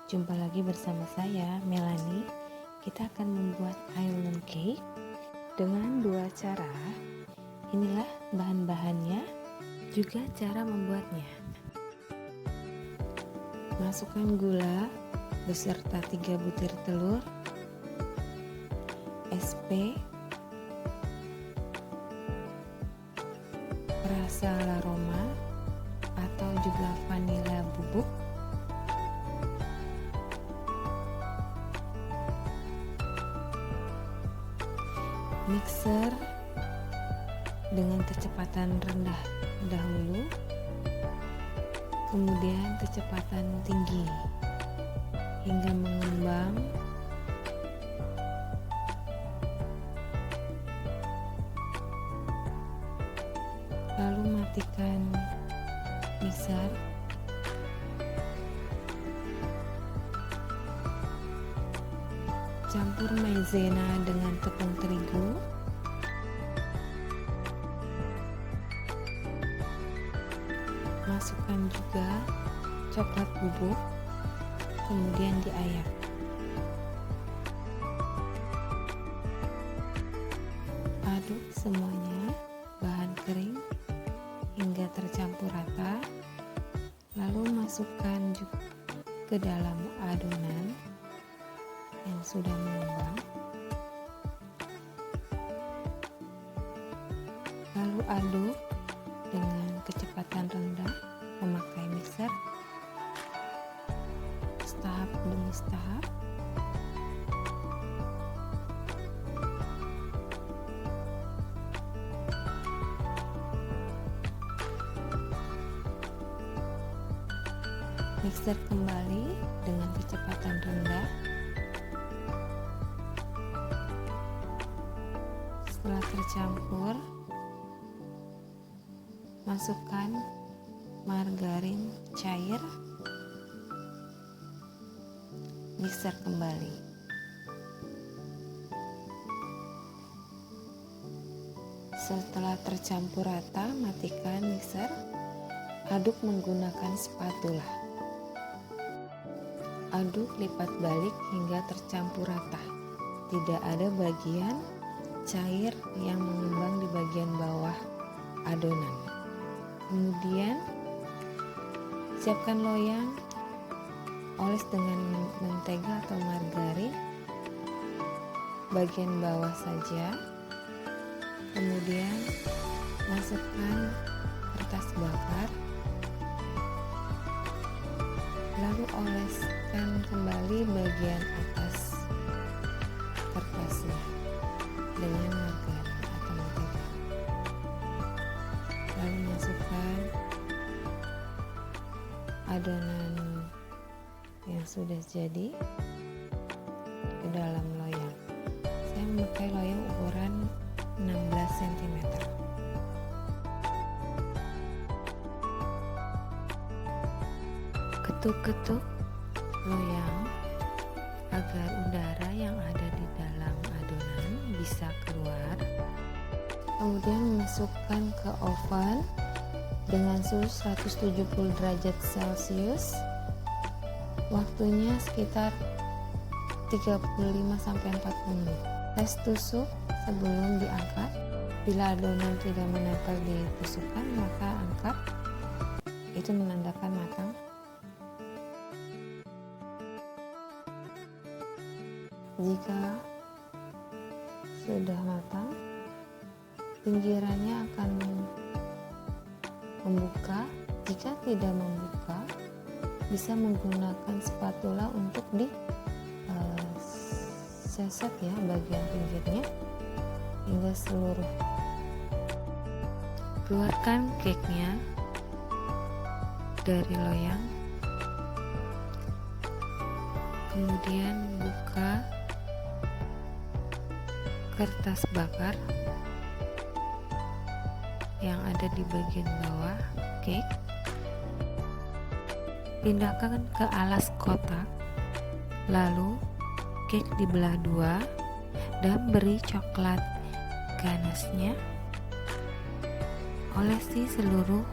Jumpa lagi bersama saya, Melanie. Kita akan membuat island cake dengan dua cara. Inilah bahan-bahannya, juga cara membuatnya. Masukkan gula beserta 3 butir telur, SP, rasa aroma atau juga vanila bubuk, mixer dengan kecepatan rendah dahulu, kemudian kecepatan tinggi hingga mengembang, lalu matikan mixer. Campur maizena dengan tepung terigu, masukkan juga coklat bubuk, kemudian diayak. Aduk semuanya bahan kering hingga tercampur rata, lalu masukkan juga ke dalam adonan yang sudah mengembang, lalu aduk dengan kecepatan rendah memakai mixer tahap demi tahap. Mixer kembali dengan kecepatan rendah. Setelah tercampur, masukkan margarin cair, mixer kembali. Setelah tercampur rata, matikan mixer. Aduk menggunakan spatula. Aduk lipat balik hingga tercampur rata. Tidak ada bagian cair yang mengembang di bagian bawah adonan. Kemudian siapkan loyang, oles dengan mentega atau margarin bagian bawah saja. Kemudian masukkan kertas bakar, lalu oleskan kembali bagian atas kertasnya dengan margarin atau mentega. Lalu masukkan adonan yang sudah jadi ke dalam loyang. Saya memakai loyang ukuran 16 cm. Ketuk-ketuk loyang agar udara yang ada di dalam adonan bisa keluar. Kemudian masukkan ke oven dengan suhu 170 derajat Celcius. Waktunya sekitar 35-40 menit. Tes tusuk sebelum diangkat. Bila adonan tidak menempel di tusukan, maka angkat. Itu menandakan matang. Jika sudah matang, pinggirannya akan membuka. Jika tidak membuka, bisa menggunakan spatula untuk seset ya bagian pinggirnya hingga seluruh. Keluarkan cake-nya dari loyang, kemudian buka kertas bakar yang ada di bagian bawah cake. Pindahkan ke alas kotak, lalu cake dibelah dua dan beri coklat ganasnya. Olesi seluruh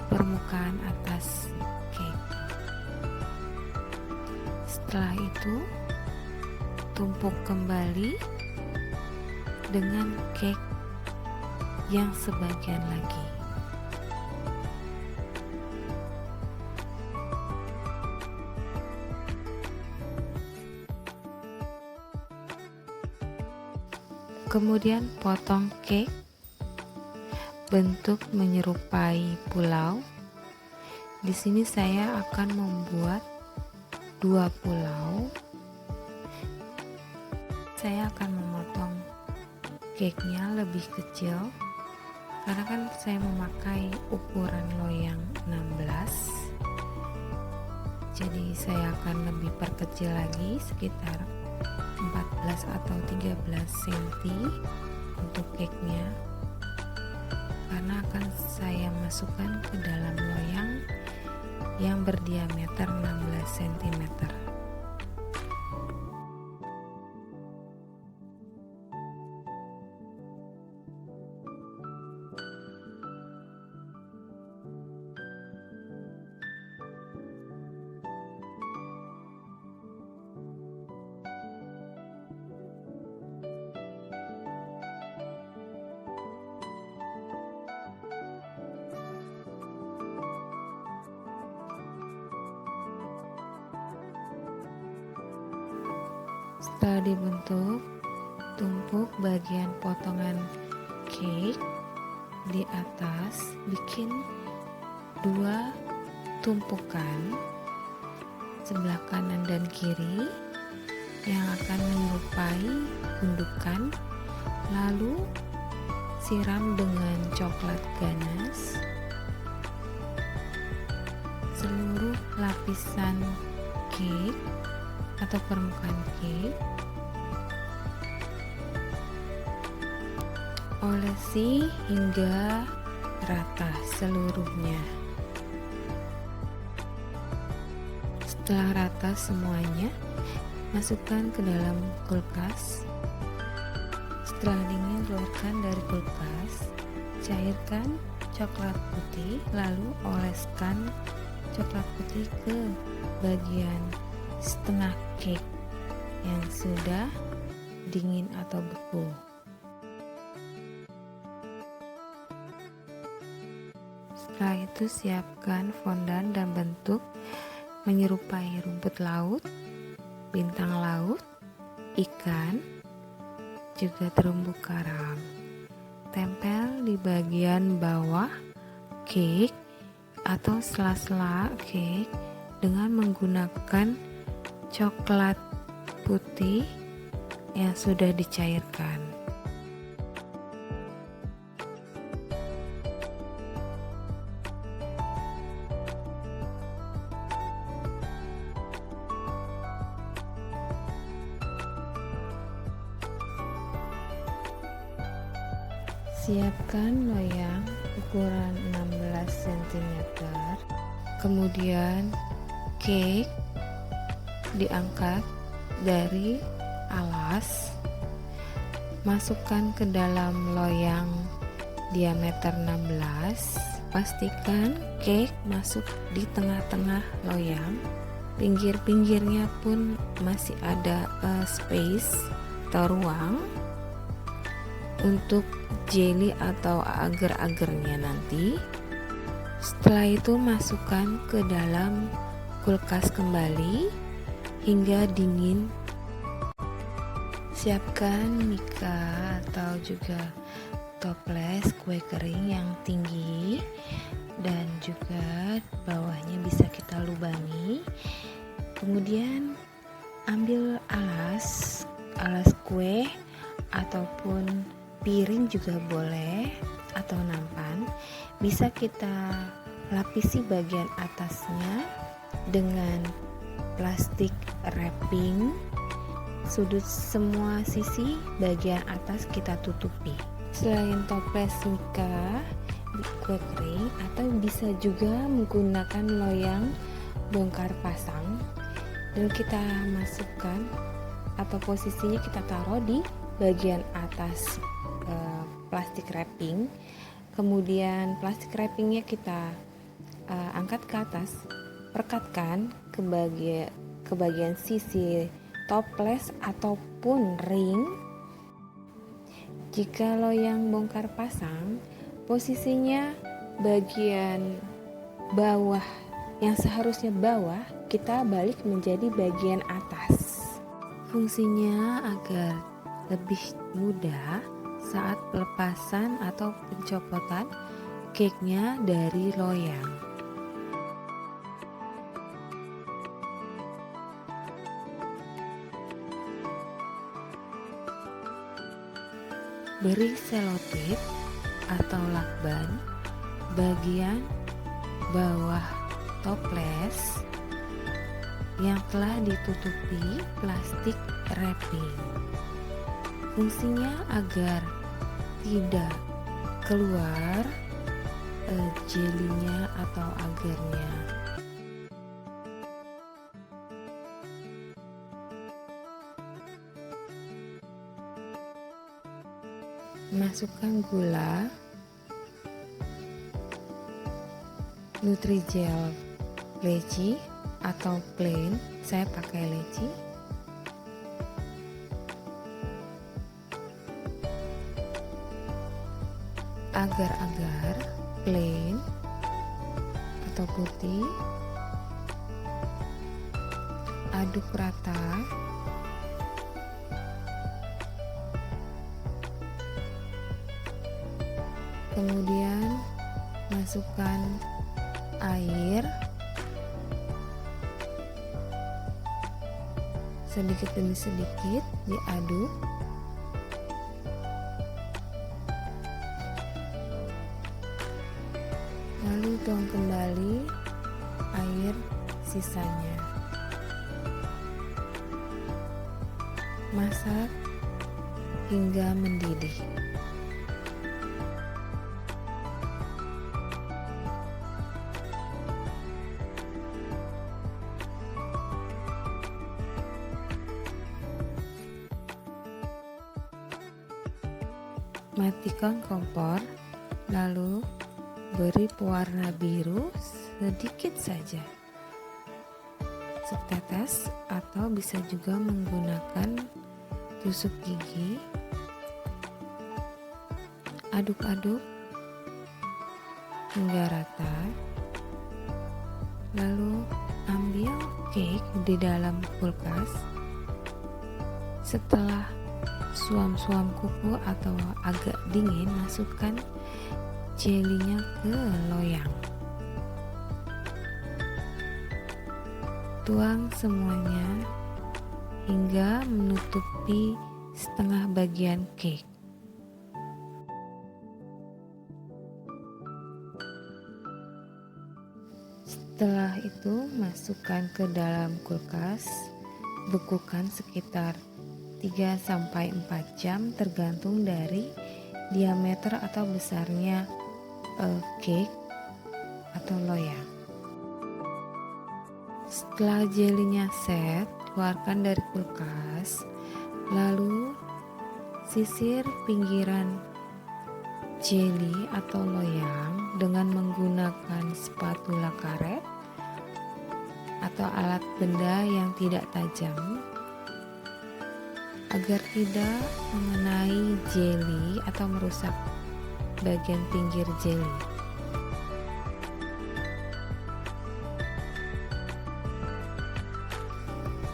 permukaan atas cake. Setelah itu tumpuk kembali dengan cake yang sebagian lagi. Kemudian potong cake bentuk menyerupai pulau. Di sini saya akan membuat 2 pulau. Saya akan memotong cake-nya lebih kecil karena kan saya memakai ukuran loyang 16. Jadi saya akan lebih perkecil lagi sekitar 14 atau 13 cm untuk cake-nya, karena akan saya masukkan ke dalam loyang yang berdiameter 16 cm. Setelah dibentuk, tumpuk bagian potongan cake di atas, bikin 2 tumpukan sebelah kanan dan kiri yang akan menyerupai gundukan, lalu siram dengan coklat ganas seluruh lapisan cake atau permukaan cake. Olesi hingga rata seluruhnya. Setelah rata semuanya, masukkan ke dalam kulkas. Setelah dingin, keluarkan dari kulkas. Cairkan coklat putih, lalu oleskan coklat putih ke bagian setengah cake yang sudah dingin atau beku. Setelah itu siapkan fondan dan bentuk menyerupai rumput laut, bintang laut, ikan, juga terumbu karang. Tempel di bagian bawah cake atau sela-sela cake dengan menggunakan coklat putih yang sudah dicairkan. Siapkan loyang ukuran 16 cm. Kemudian cake diangkat dari alas, masukkan ke dalam loyang diameter 16. Pastikan cake masuk di tengah-tengah loyang. Pinggir-pinggirnya pun masih ada space atau ruang untuk jelly atau agar-agarnya nanti. Setelah itu masukkan ke dalam kulkas kembali hingga dingin. Siapkan mika atau juga toples kue kering yang tinggi dan juga bawahnya bisa kita lubangi. Kemudian ambil alas kue ataupun piring juga boleh, atau nampan. Bisa kita lapisi bagian atasnya dengan plastik wrapping. Sudut semua sisi bagian atas kita tutupi. Selain toples mika kue kering, atau bisa juga menggunakan loyang bongkar pasang, dan kita masukkan atau posisinya kita taruh di bagian atas plastik wrapping. Kemudian plastik wrappingnya kita angkat ke atas, rekatkan ke ke bagian sisi toples ataupun ring. Jika loyang bongkar pasang, posisinya bagian bawah yang seharusnya bawah kita balik menjadi bagian atas. Fungsinya agar lebih mudah saat pelepasan atau pencopotan cake-nya dari loyang. Beri selotip atau lakban bagian bawah toples yang telah ditutupi plastik wrapping. Fungsinya agar tidak keluar jelinya atau agarnya. Masukkan gula, Nutrijel leci atau plain, saya pakai leci, agar-agar plain atau putih, aduk rata, kemudian masukkan air sedikit demi sedikit, diaduk. Lalu tuang kembali air sisanya. Masak hingga mendidih. Matikan kompor, lalu beri pewarna biru sedikit saja, setetes, atau bisa juga menggunakan tusuk gigi. Aduk-aduk hingga rata, lalu ambil cake di dalam kulkas. Setelah suam-suam kuku atau agak dingin, masukkan jelinya ke loyang. Tuang semuanya hingga menutupi setengah bagian cake. Setelah itu masukkan ke dalam kulkas, bekukan sekitar 3-4 jam tergantung dari diameter atau besarnya cake atau loyang. Setelah jelinya set, keluarkan dari kulkas, lalu sisir pinggiran jeli atau loyang dengan menggunakan spatula karet atau alat benda yang tidak tajam agar tidak mengenai jeli atau merusak bagian pinggir jeli.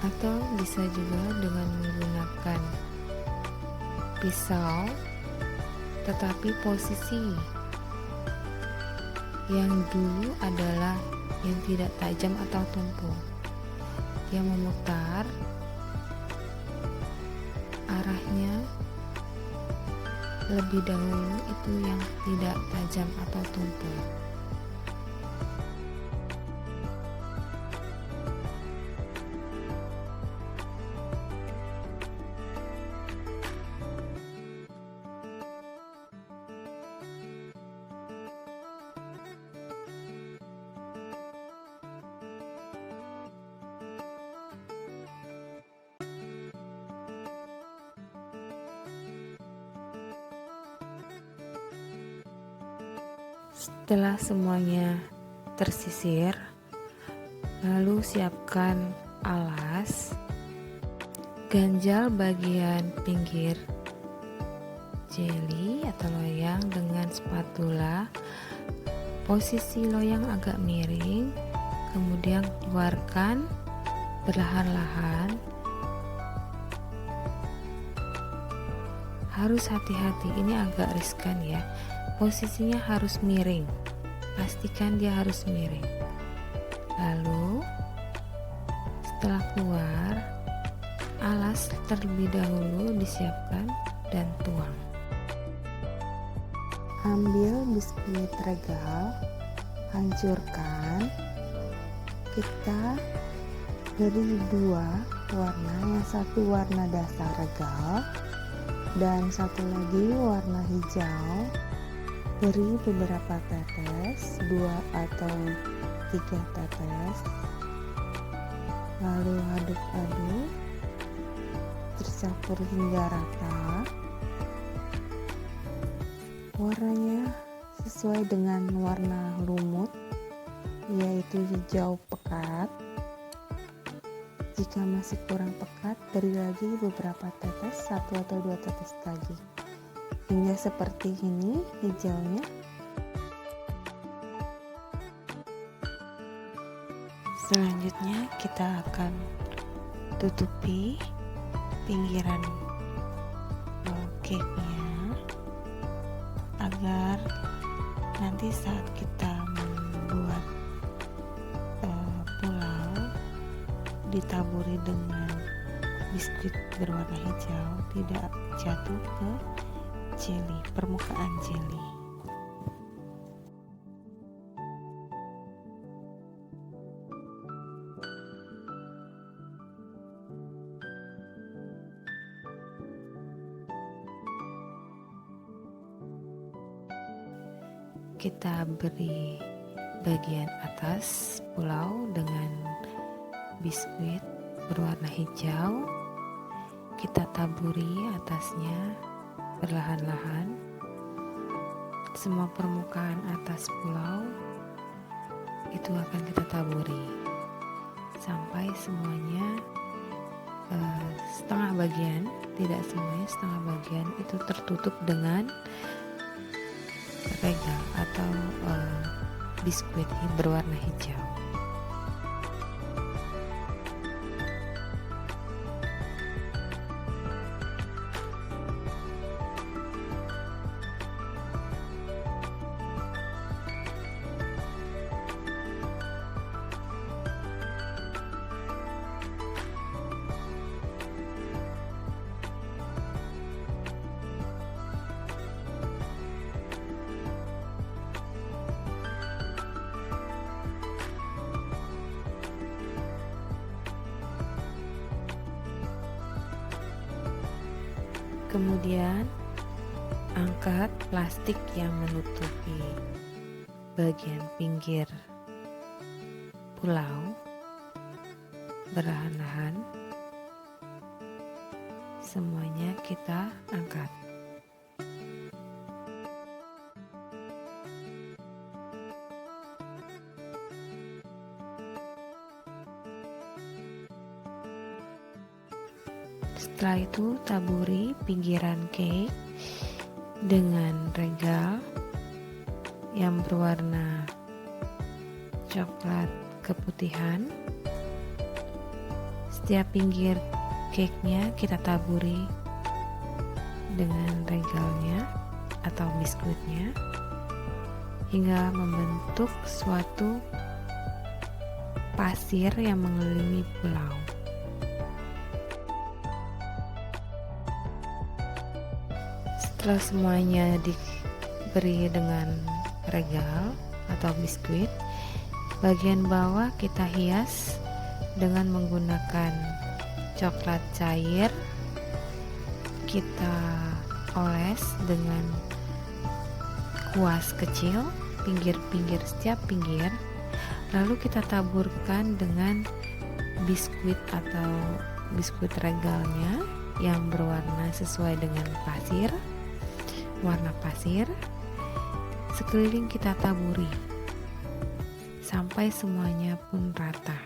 Atau bisa juga dengan menggunakan pisau, tetapi posisi yang dulu adalah yang tidak tajam atau tumpul. Dia memutar arahnya lebih dahulu, itu yang tidak tajam atau tumpul. Setelah semuanya tersisir, lalu siapkan alas, ganjal bagian pinggir jelly atau loyang dengan spatula, posisi loyang agak miring, kemudian keluarkan perlahan-lahan. Harus hati-hati, ini agak riskan ya. Posisinya harus miring, pastikan dia harus miring. Lalu setelah keluar, alas terlebih dahulu disiapkan dan tuang. Ambil biskuit regal, hancurkan. Kita beri dua warna, yang satu warna dasar regal dan satu lagi warna hijau. Beri beberapa tetes, 2 atau 3 tetes, lalu aduk-aduk tercampur hingga rata. Warnanya sesuai dengan warna lumut, yaitu hijau pekat. Jika masih kurang pekat, beri lagi beberapa tetes, 1 atau 2 tetes lagi, hingga seperti ini hijaunya. Selanjutnya kita akan tutupi pinggiran cake-nya agar nanti saat kita membuat pulau ditaburi dengan biskuit berwarna hijau, tidak jatuh ke jelly, permukaan jelly. Kita beri bagian atas pulau dengan biskuit berwarna hijau. Kita taburi atasnya perlahan-lahan. Semua permukaan atas pulau itu akan kita taburi sampai semuanya setengah bagian, tidak semuanya, setengah bagian itu tertutup dengan regal atau biskuit berwarna hijau. Kemudian angkat plastik yang menutupi bagian pinggir pulau, perlahan-lahan semuanya kita angkat. Setelah itu taburi pinggiran cake dengan regal yang berwarna coklat keputihan. Setiap pinggir cake-nya kita taburi dengan regalnya atau biskuitnya hingga membentuk suatu pasir yang mengelilingi pulau. Setelah semuanya diberi dengan regal atau biskuit, bagian bawah kita hias dengan menggunakan coklat cair. Kita oles dengan kuas kecil pinggir-pinggir setiap pinggir, lalu kita taburkan dengan biskuit atau biskuit regalnya yang berwarna sesuai dengan pasir, warna pasir. Sekeliling kita taburi sampai semuanya pun rata.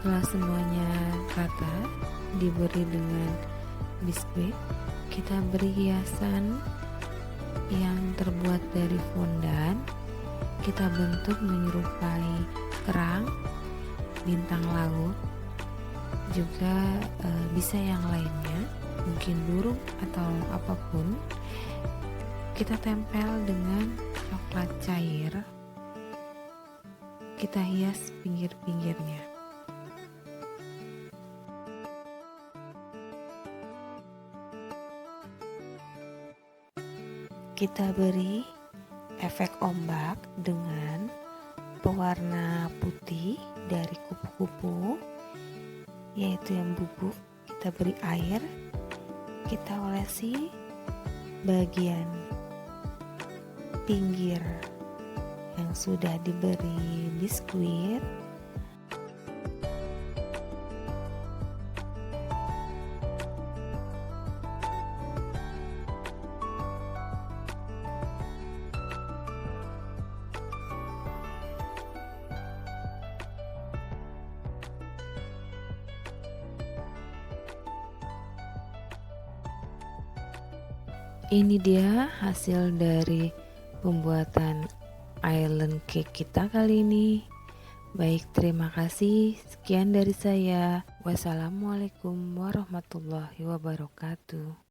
Setelah semuanya rata diberi dengan biskuit, kita beri hiasan yang terbuat dari fondan. Kita bentuk menyerupai kerang, bintang laut, juga bisa yang lainnya, mungkin burung atau apapun. Kita tempel dengan coklat cair, kita hias pinggir-pinggirnya. Kita beri efek ombak dengan pewarna putih dari kupu-kupu, yaitu yang bubuk. Kita beri air, kita olesi bagian pinggir yang sudah diberi biskuit. Ini dia hasil dari pembuatan island cake kita kali ini. Baik, terima kasih. Sekian dari saya. Wassalamualaikum warahmatullahi wabarakatuh.